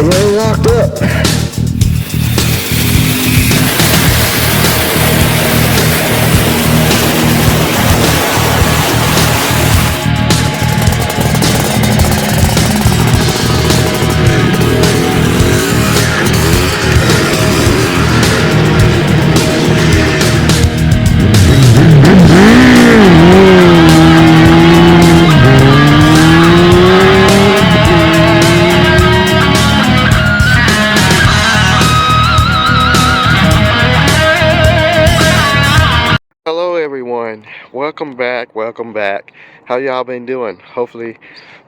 We're locked up. Hello everyone, welcome back. How y'all been doing? Hopefully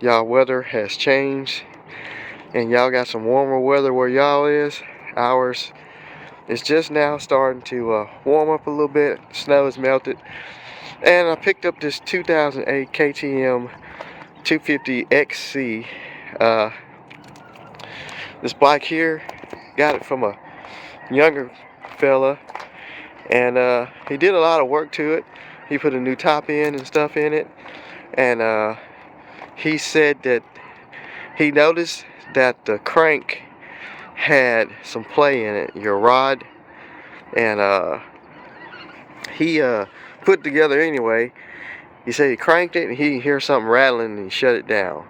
y'all weather has changed and y'all got some warmer weather where y'all is. Ours is just now starting to warm up a little bit. Snow has melted, and I picked up this 2008 KTM 250 XC. This bike here, got it from a younger fella, and he did a lot of work to it. He put a new top in and stuff in it, and he said that he noticed that the crank had some play in it, your rod, and he put it together anyway. He said he cranked it and he hear something rattling and he shut it down.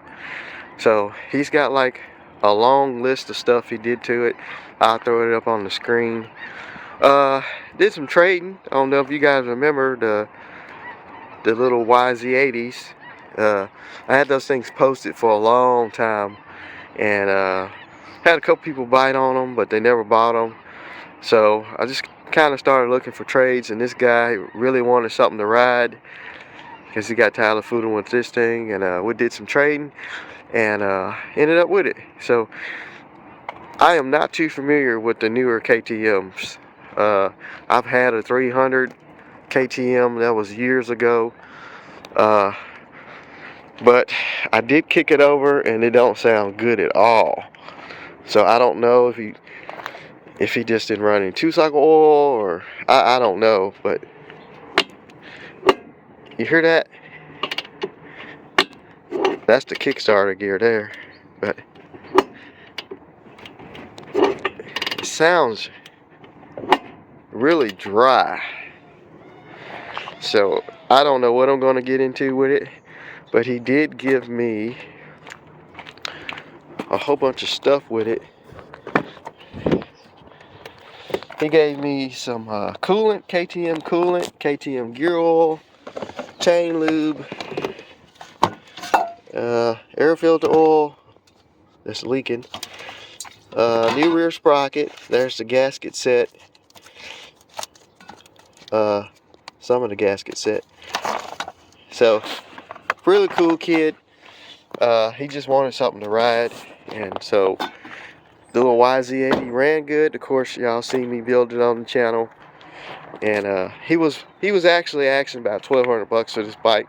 So he's got like a long list of stuff he did to it. I'll throw it up on the screen. Did some trading. I don't know if you guys remember the little YZ80s. I had those things posted for a long time, and had a couple people bite on them, but they never bought them. So I just kind of started looking for trades, and this guy really wanted something to ride because he got tired of fooling with this thing, and we did some trading and ended up with it. So I am not too familiar with the newer KTMs. I've had a 300 KTM, that was years ago, but I did kick it over and it don't sound good at all. So I don't know if he just didn't run any 2-cycle oil, or I don't know, but you hear that? That's the Kickstarter gear there, but it sounds really dry. So I don't know what I'm going to get into with it, but he did give me a whole bunch of stuff with it. He gave me some coolant, KTM coolant, KTM gear oil, chain lube, air filter oil that's leaking, new rear sprocket. There's the gasket set, some of the gasket set. So really cool kid. He just wanted something to ride, and so the little YZ80 ran good. Of course, y'all seen me build it on the channel, and he was actually asking about $1,200 for this bike,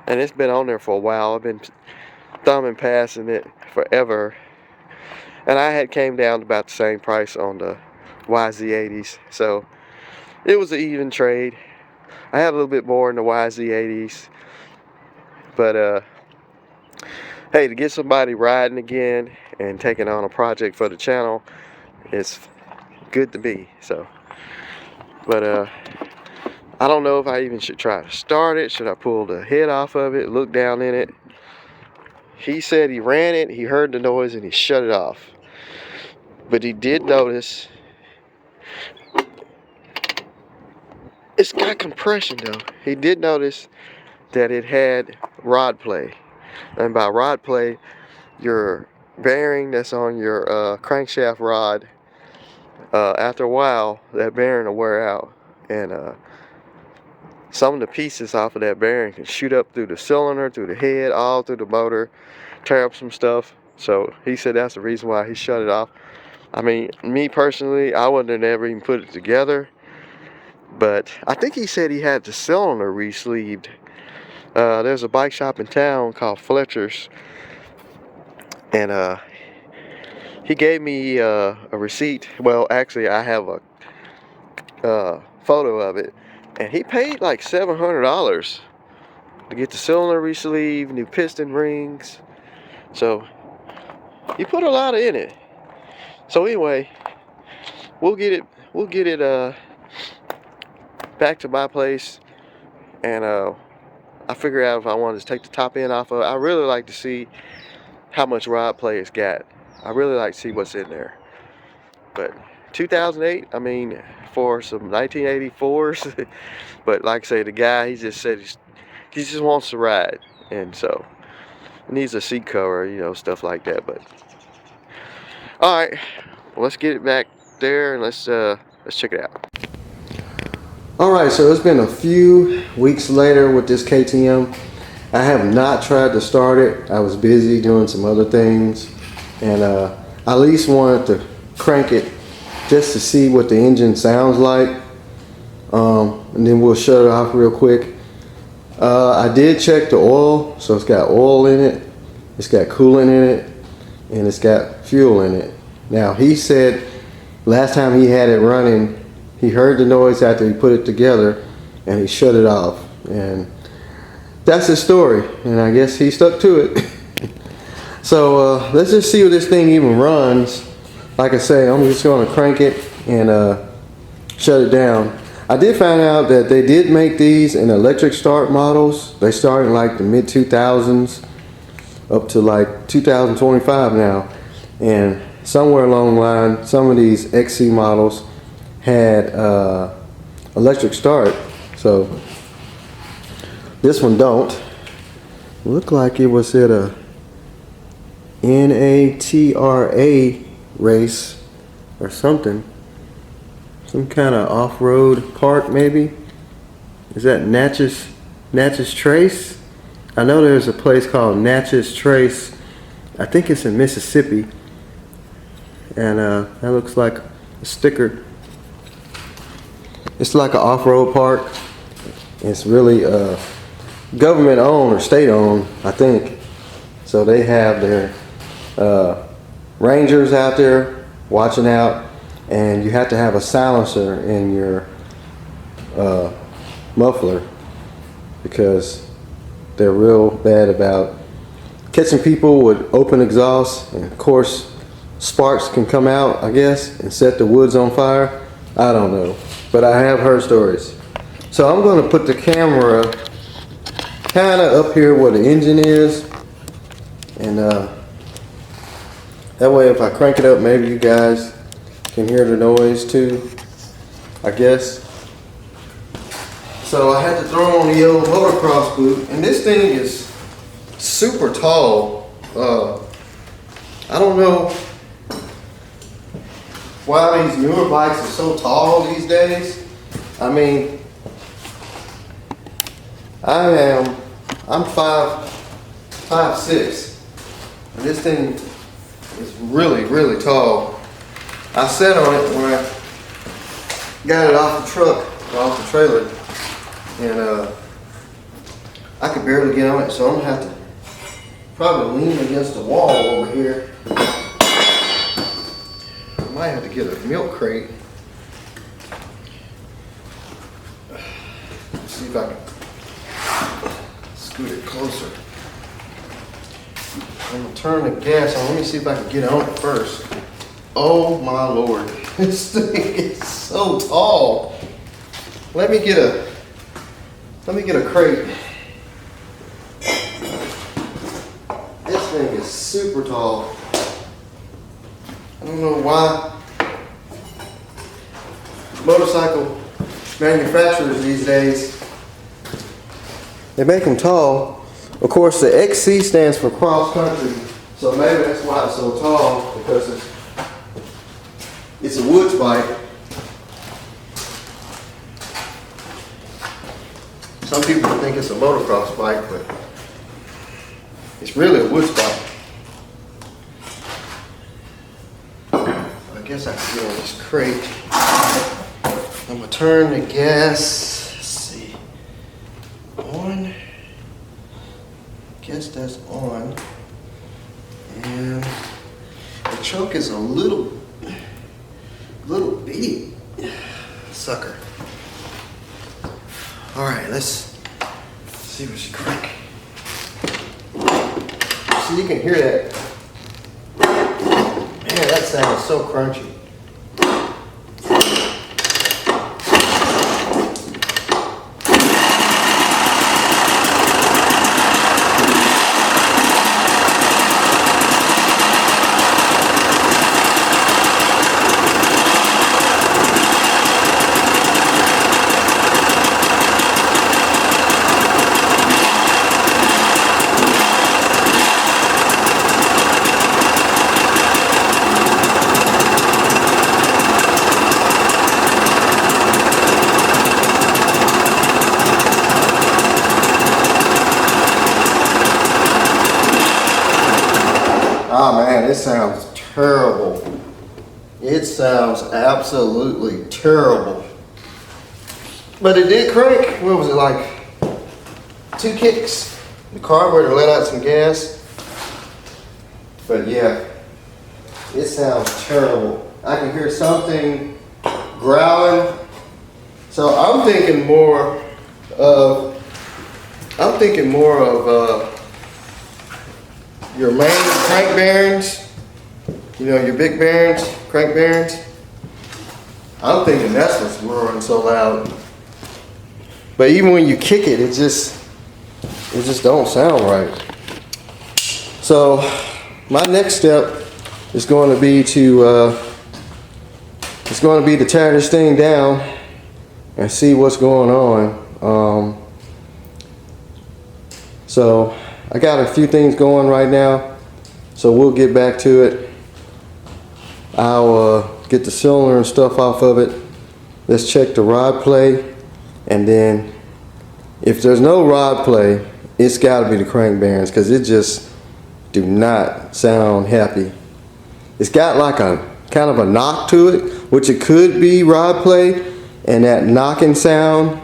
and it's been on there for a while. I've been thumbing passing it forever, and I had came down to about the same price on the YZ80s, so it was an even trade. I had a little bit more in the YZ80s, but hey, to get somebody riding again and taking on a project for the channel, it's good to be. So, but I don't know if I even should try to start it. Should I pull the head off of it, look down in it? He said he ran it, he heard the noise, and he shut it off. But he did notice it's got compression though. He did notice that it had rod play. And by rod play, your bearing that's on your crankshaft rod, after a while, that bearing will wear out. And some of the pieces off of that bearing can shoot up through the cylinder, through the head, all through the motor, tear up some stuff. So he said that's the reason why he shut it off. I mean, me personally, I wouldn't have never even put it together. But I think he said he had the cylinder re-sleeved. There's a bike shop in town called Fletcher's, and he gave me a receipt. Well, actually, I have a photo of it, and he paid like $700 to get the cylinder re-sleeved, new piston rings. So he put a lot in it. So anyway, we'll get it back to my place, and I figure out if I want to take the top end off of it. I really like to see how much rod play it's got. I really like to see what's in there. But 2008, I mean, for some 1984s, but like I say, the guy, he just said he just wants to ride, and so it needs a seat cover, you know, stuff like that. But all right, well, let's get it back there and let's check it out. All right, so it's been a few weeks later with this KTM. I have not tried to start it. I was busy doing some other things, and I at least wanted to crank it just to see what the engine sounds like, and then we'll shut it off real quick. I did check the oil, so it's got oil in it, it's got coolant in it, and it's got fuel in it. Now, he said last time he had it running, he heard the noise after he put it together and he shut it off, and that's his story, and I guess he stuck to it. So let's just see if this thing even runs. Like I say, I'm just going to crank it and shut it down. I did find out that they did make these in electric start models. They start in like the mid 2000s up to like 2025 now, and somewhere along the line some of these XC models had electric start, so this one don't. Looked like it was at a NATRA race or something, some kind of off-road park maybe. Is that Natchez Trace? I know there's a place called Natchez Trace. I think it's in Mississippi, and that looks like a sticker. It's like an off-road park. It's really government owned or state owned, I think. So they have their rangers out there watching out, and you have to have a silencer in your muffler because they're real bad about catching people with open exhaust, and of course sparks can come out, I guess, and set the woods on fire. I don't know, but I have heard stories. So I'm going to put the camera kind of up here where the engine is, and that way if I crank it up, maybe you guys can hear the noise too, I guess. So I had to throw on the old motocross boot, and this thing is super tall. I don't know why these newer bikes are so tall these days. I mean, I'm 5'6", and this thing is really, really tall. I sat on it when I got it off the truck, off the trailer, and I could barely get on it, so I'm gonna have to probably lean against the wall over here. I might have to get a milk crate. Let's see if I can scoot it closer. I'm gonna turn the gas on. Let me see if I can get on it first. Oh my Lord, this thing is so tall. Let me get a crate. This thing is super tall. I don't know why motorcycle manufacturers these days, they make them tall. Of course, the XC stands for cross country, so maybe that's why it's so tall, because it's a woods bike. Some people think it's a motocross bike, but it's really a woods bike. I guess I can get on this crate. I'm gonna turn the gas, let's see, on. Guess that's on. And the trunk is a little bitty sucker. All right, let's see what she crank. See, you can hear that. Man, Man, that sounds so crunchy. Oh man, it sounds terrible. It sounds absolutely terrible. But it did crank. What was it, like 2 kicks? The carburetor let out some gas. But yeah, it sounds terrible. I can hear something growling. So I'm thinking more of your main crank bearings, you know, your big bearings, crank bearings. I'm thinking that's what's roaring so loud. But even when you kick it, it just don't sound right. So my next step is going to be to tear this thing down and see what's going on. So I got a few things going right now, so we'll get back to it. I'll get the cylinder and stuff off of it. Let's check the rod play, and then if there's no rod play, it's got to be the crank bearings, because it just do not sound happy. It's got like a kind of a knock to it, which it could be rod play, and that knocking sound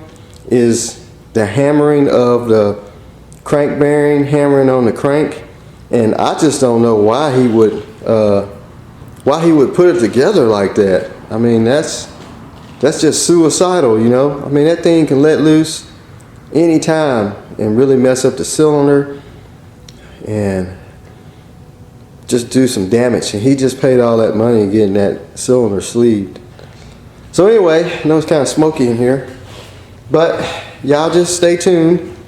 is the hammering of the crank bearing hammering on the crank. And I just don't know why he would put it together like that. I mean, that's just suicidal, you know. I mean, that thing can let loose anytime and really mess up the cylinder and just do some damage. And he just paid all that money getting that cylinder sleeved. So anyway, I know it's kind of smoky in here, but y'all just stay tuned.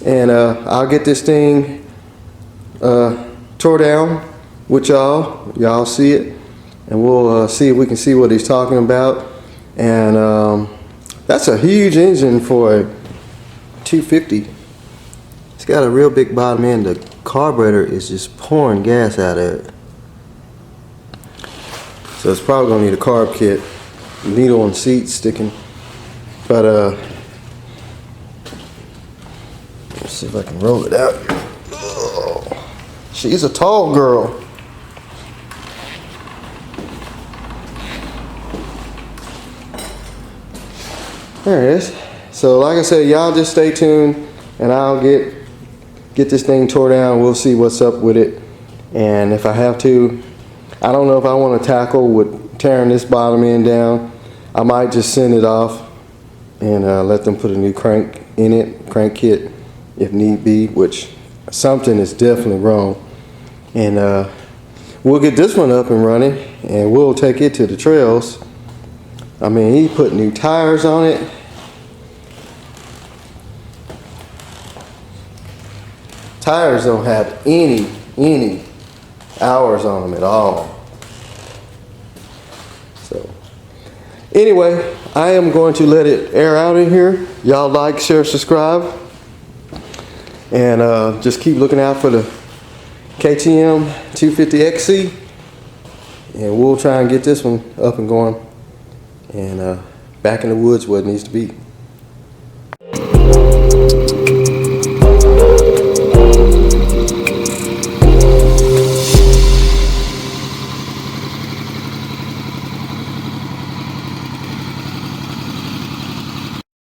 And I'll get this thing tore down with y'all. Y'all see it, and we'll see if we can see what he's talking about. And that's a huge engine for a 250. It's got a real big bottom end. The carburetor is just pouring gas out of it. So it's probably gonna need a carb kit, needle and seat sticking. But let's see if I can roll it out. Oh, she's a tall girl. There it is. So like I said, y'all just stay tuned, and I'll get this thing tore down. We'll see what's up with it. And if I have to, I don't know if I want to tackle with tearing this bottom end down. I might just send it off and let them put a new crank in it, crank kit, if need be, which something is definitely wrong. And we'll get this one up and running, and we'll take it to the trails. I mean, he put new tires on it. Tires don't have any hours on them at all. So anyway, I am going to let it air out in here. Y'all like, share, subscribe. And just keep looking out for the KTM 250XC, and we'll try and get this one up and going and back in the woods where it needs to be.